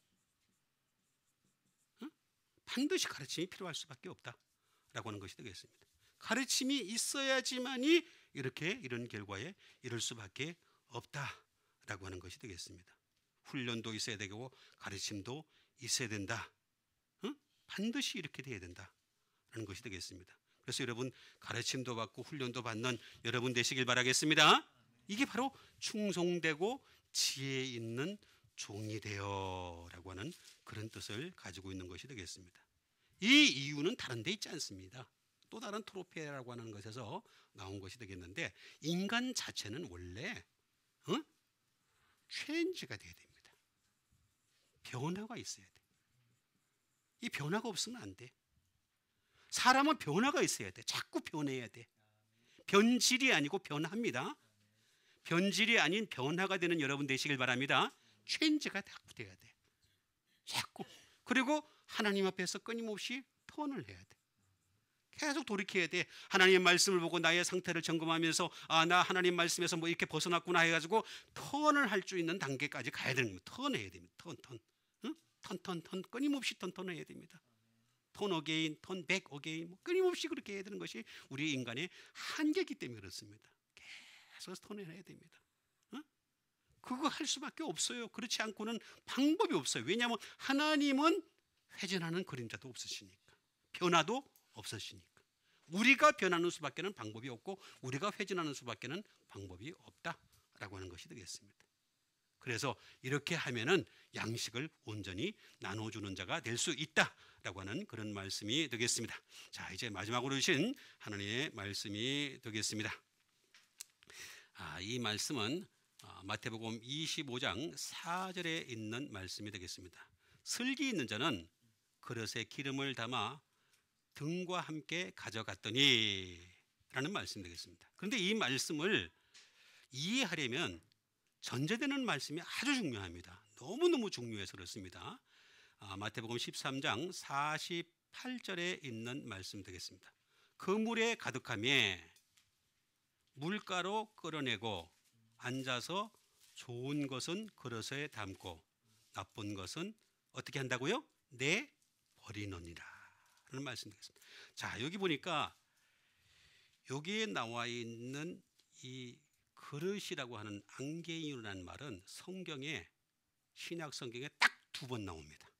반드시 가르침이 필요할 수밖에 없다라고 하는 것이 되겠습니다. 가르침이 있어야지만이 이런 결과에 이를 수밖에 없다라고 하는 것이 되겠습니다. 훈련도 있어야 되고 가르침도 있어야 된다. 반드시 이렇게 돼야 된다라는 것이 되겠습니다. 그래서 여러분, 가르침도 받고 훈련도 받는 여러분 되시길 바라겠습니다. 이게 바로 충성되고 지혜 있는 종이 되어라고 하는 그런 뜻을 가지고 있는 것이 되겠습니다. 이 이유는 다른 데 있지 않습니다. 또 다른 트로페라고 하는 것에서 나온 것이 되겠는데, 인간 자체는 원래 체인지가 돼야 됩니다. 변화가 있어야 돼. 이 변화가 없으면 안 돼. 사람은 변화가 있어야 돼. 자꾸 변해야 돼. 변질이 아니고 변화입니다. 변질이 아닌 변화가 되는 여러분 되시길 바랍니다. 체인지가 자꾸 돼야 돼. 자꾸. 그리고 하나님 앞에서 끊임없이 턴을 해야 돼. 계속 돌이켜야 돼. 하나님의 말씀을 보고 나의 상태를 점검하면서 나 하나님 말씀에서 뭐 이렇게 벗어났구나 해가지고 턴을 할 수 있는 단계까지 가야 되는 겁니다. 턴해야 됩니다. 턴 끊임없이 턴을 해야 됩니다. 턴 어게인, 턴 백 어게인, 뭐 끊임없이 그렇게 해야 되는 것이 우리 인간의 한계이기 때문에 그렇습니다. 계속 턴을 해야 됩니다. 그거 할 수밖에 없어요. 그렇지 않고는 방법이 없어요. 왜냐하면 하나님은 회전하는 그림자도 없으시니까, 변화도 없으시니까. 우리가 변하는 수밖에는 방법이 없고 우리가 회전하는 수밖에는 방법이 없다라고 하는 것이 되겠습니다. 그래서 이렇게 하면은 양식을 온전히 나눠주는 자가 될 수 있다라고 하는 그런 말씀이 되겠습니다. 자, 이제 마지막으로 주신 하나님의 말씀이 되겠습니다. 이 말씀은 마태복음 25장 4절에 있는 말씀이 되겠습니다. 슬기 있는 자는 그릇에 기름을 담아 등과 함께 가져갔더니 라는 말씀이 되겠습니다. 그런데 이 말씀을 이해하려면 전제되는 말씀이 아주 중요합니다. 너무너무 중요해서 그렇습니다. 마태복음 13장 48절에 있는 말씀 되겠습니다. 그 물에 가득하며 물가로 끌어내고 앉아서 좋은 것은 그릇에 담고 나쁜 것은 어떻게 한다고요? 내버리느니라 라는 말씀 되겠습니다. 자, 여기 보니까 여기에 나와 있는 이 그릇이라고 하는 안개인이라는 말은 성경에, 신약 성경에 딱 2번 나옵니다.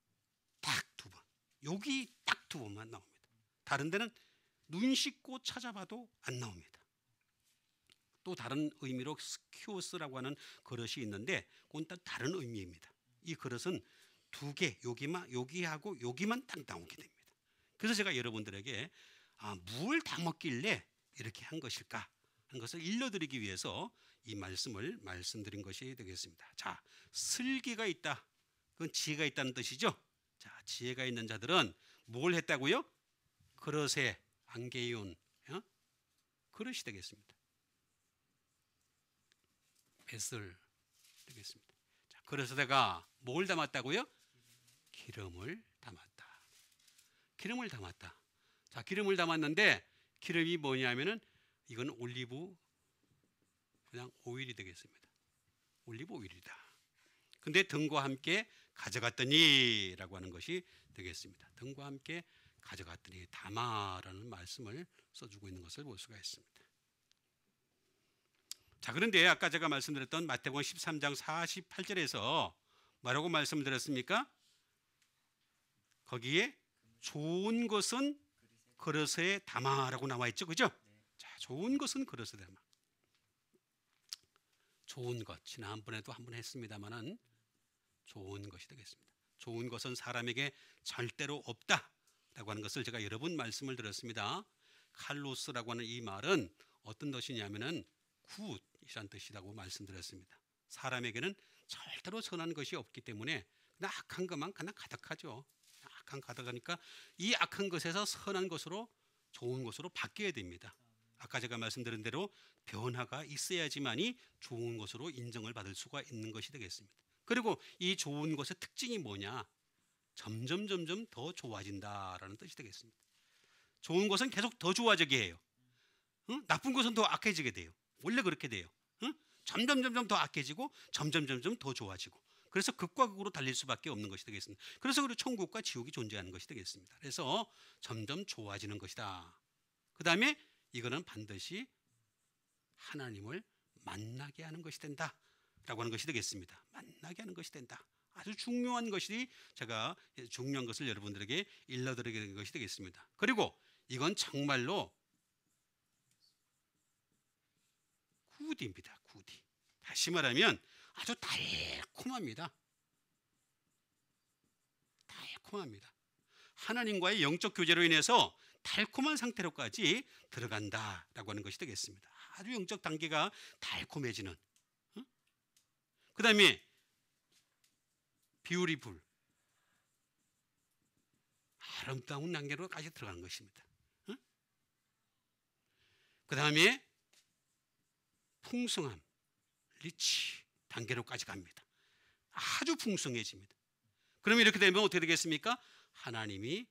딱 2번. 여기 딱 2번만 나옵니다. 다른 데는 눈 씻고 찾아봐도 안 나옵니다. 또 다른 의미로 스키오스라고 하는 그릇이 있는데 그건 또 다른 의미입니다. 이 그릇은 2개, 여기하고 여기만 딱 나오게 됩니다. 그래서 제가 여러분들에게 뭘 담았길래 이렇게 한 것일까 하는 것을 일러드리기 위해서 이 말씀을 말씀드린 것이 되겠습니다. 자, 슬기가 있다. 그건 지혜가 있다는 뜻이죠. 자, 지혜가 있는 자들은 뭘 했다고요? 그릇에 안개이온 그릇이 되겠습니다. 뱃을 되겠습니다. 자, 그릇에다가 뭘 담았다고요? 기름을 담았다. 기름을 담았다. 자, 기름을 담았는데 기름이 뭐냐면은 이건 올리브 그냥 오일이 되겠습니다. 올리브 오일이다. 근데 등과 함께 가져갔더니 라고 하는 것이 되겠습니다. 등과 함께 가져갔더니 담아라는 말씀을 써주고 있는 것을 볼 수가 있습니다. 자, 그런데 아까 제가 말씀드렸던 마태복음 13장 48절에서 뭐라고 말씀드렸습니까? 거기에 좋은 것은 그릇에 담아라고 나와 있죠, 그죠? 자, 좋은 것은 그릇에 담아. 좋은 것, 지난번에도 한번 했습니다만은 좋은 것이 되겠습니다. 좋은 것은 사람에게 절대로 없다라고 하는 것을 제가 여러 번 말씀을 드렸습니다. 칼로스라고 하는 이 말은 어떤 뜻이냐면은 굿이란 뜻이라고 말씀드렸습니다. 사람에게는 절대로 선한 것이 없기 때문에 그냥 악한 것만 그냥 가득하죠. 악한 가득하니까 이 악한 것에서 선한 것으로 좋은 것으로 바뀌어야 됩니다. 아까 제가 말씀드린 대로 변화가 있어야지만이 좋은 것으로 인정을 받을 수가 있는 것이 되겠습니다. 그리고 이 좋은 것의 특징이 뭐냐? 점점 더 좋아진다라는 뜻이 되겠습니다. 좋은 것은 계속 더 좋아지게 해요. 나쁜 것은 더 악해지게 돼요. 원래 그렇게 돼요. 점점 더 악해지고 점점 더 좋아지고, 그래서 극과 극으로 달릴 수밖에 없는 것이 되겠습니다. 그래서 우리 천국과 지옥이 존재하는 것이 되겠습니다. 그래서 점점 좋아지는 것이다. 그 다음에 이거는 반드시 하나님을 만나게 하는 것이 된다라고 하는 것이 되겠습니다. 만나게 하는 것이 된다. 아주 중요한 것이, 제가 중요한 것을 여러분들에게 일러드리게 된 것이 되겠습니다. 그리고 이건 정말로 굿입니다. 굿이. 다시 말하면 아주 달콤합니다. 달콤합니다. 하나님과의 영적 교제로 인해서 달콤한 상태로까지 들어간다라고 하는 것이 되겠습니다. 아주 영적 단계가 달콤해지는. 그 다음에 뷰티풀, 아름다운 단계로까지 들어가는 것입니다. 그 다음에 풍성함, 리치 단계로까지 갑니다. 아주 풍성해집니다. 그러면 이렇게 되면 어떻게 되겠습니까? 하나님이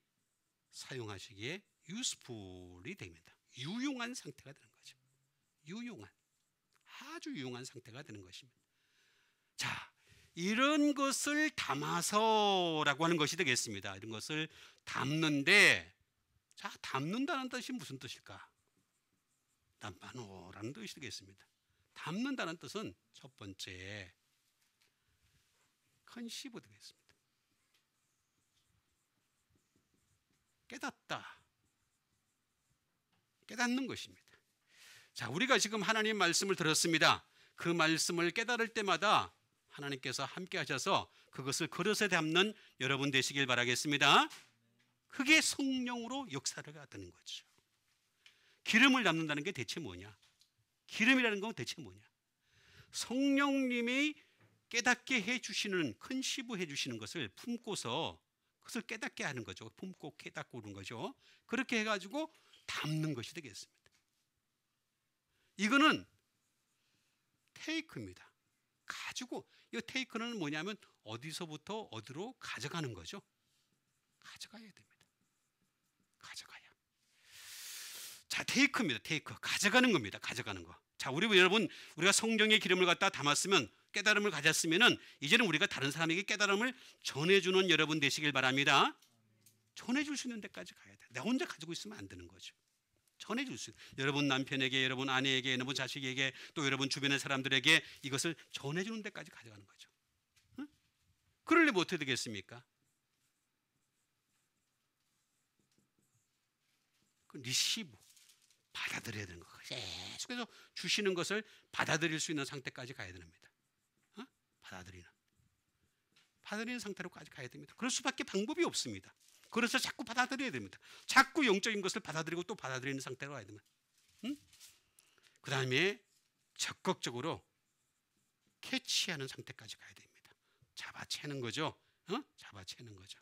사용하시기에 useful이 됩니다. 유용한 상태가 되는 거죠. 유용한, 아주 유용한 상태가 되는 것입니다. 자, 이런 것을 담아서라고 하는 것이 되겠습니다. 이런 것을 담는데, 자, 담는다는 뜻이 무슨 뜻일까? 담바노라는 뜻이 되겠습니다. 담는다는 뜻은 첫 번째 컨시브 되겠습니다. 깨닫다, 깨닫는 것입니다. 자, 우리가 지금 하나님 말씀을 들었습니다. 그 말씀을 깨달을 때마다 하나님께서 함께 하셔서 그것을 그릇에 담는 여러분 되시길 바라겠습니다. 그게 성령으로 역사를 하는 거죠. 기름을 담는다는 게 대체 뭐냐? 기름이라는 건 대체 뭐냐? 성령님이 깨닫게 해주시는, 컨시브 해주시는 것을 품고서 그것을 깨닫게 하는 거죠. 품고 깨닫고 그런 거죠. 그렇게 해가지고 담는 것이 되겠습니다. 이거는 테이크입니다. 가지고, 이 테이크는 뭐냐면 어디서부터 어디로 가져가는 거죠. 가져가야 됩니다. 가져가야. 자, 테이크입니다. 테이크. 가져가는 겁니다. 가져가는 거. 자, 여러분, 우리가 성령의 기름을 갖다 담았으면, 깨달음을 가졌으면은 이제는 우리가 다른 사람에게 깨달음을 전해주는 여러분 되시길 바랍니다. 전해줄 수 있는 데까지 가야 돼. 나 혼자 가지고 있으면 안 되는 거죠. 전해줄 수 있는, 여러분 남편에게, 여러분 아내에게, 여러분 자식에게, 또 여러분 주변의 사람들에게 이것을 전해주는 데까지 가져가는 거죠. 응? 그러려면 어떻게 되겠습니까? 그 리시브, 받아들여야 되는 거. 계속해서 주시는 것을 받아들일 수 있는 상태까지 가야 됩니다. 받아들이는 상태로까지 가야 됩니다. 그럴 수밖에 방법이 없습니다. 그래서 자꾸 받아들여야 됩니다. 자꾸 영적인 것을 받아들이고 또 받아들이는 상태로 가야 됩니다. 그 다음에 적극적으로 캐치하는 상태까지 가야 됩니다. 잡아채는 거죠. 잡아채는 거죠.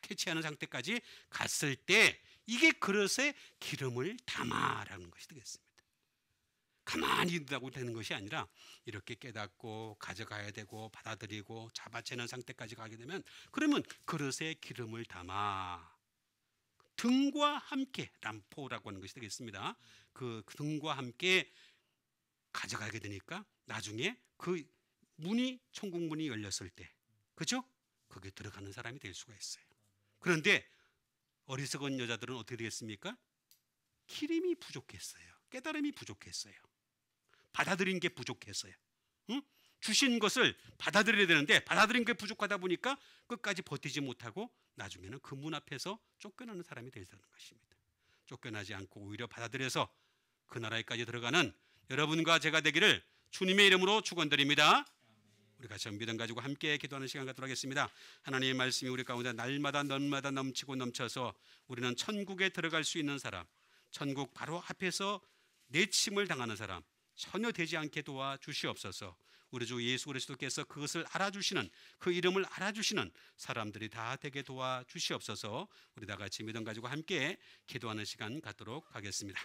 캐치하는 상태까지 갔을 때 이게 그릇에 기름을 담아라는 것이 되겠습니다. 가만히 있다고 되는 것이 아니라 이렇게 깨닫고 가져가야 되고 받아들이고 잡아채는 상태까지 가게 되면, 그러면 그릇에 기름을 담아 등과 함께, 람포라고 하는 것이 되겠습니다. 그 등과 함께 가져가게 되니까 나중에 그 문이, 천국 문이 열렸을 때, 그죠? 거기에 들어가는 사람이 될 수가 있어요. 그런데 어리석은 여자들은 어떻게 되겠습니까? 기름이 부족했어요. 깨달음이 부족했어요. 받아들인 게 부족했어요. 주신 것을 받아들여야 되는데 받아들인 게 부족하다 보니까 끝까지 버티지 못하고 나중에는 그 문 앞에서 쫓겨나는 사람이 되는 것입니다. 쫓겨나지 않고 오히려 받아들여서 그 나라에까지 들어가는 여러분과 제가 되기를 주님의 이름으로 축원드립니다. 우리 같이 믿음 가지고 함께 기도하는 시간 갖도록 하겠습니다. 하나님의 말씀이 우리 가운데 날마다 넘치고 넘쳐서 우리는 천국에 들어갈 수 있는 사람, 천국 바로 앞에서 내침을 당하는 사람 전혀 되지 않게 도와주시옵소서. 우리 주 예수 그리스도께서 그것을 알아주시는, 그 이름을 알아주시는 사람들이 다 되게 도와주시옵소서. 우리 다 같이 믿음 가지고 함께 기도하는 시간 갖도록 하겠습니다.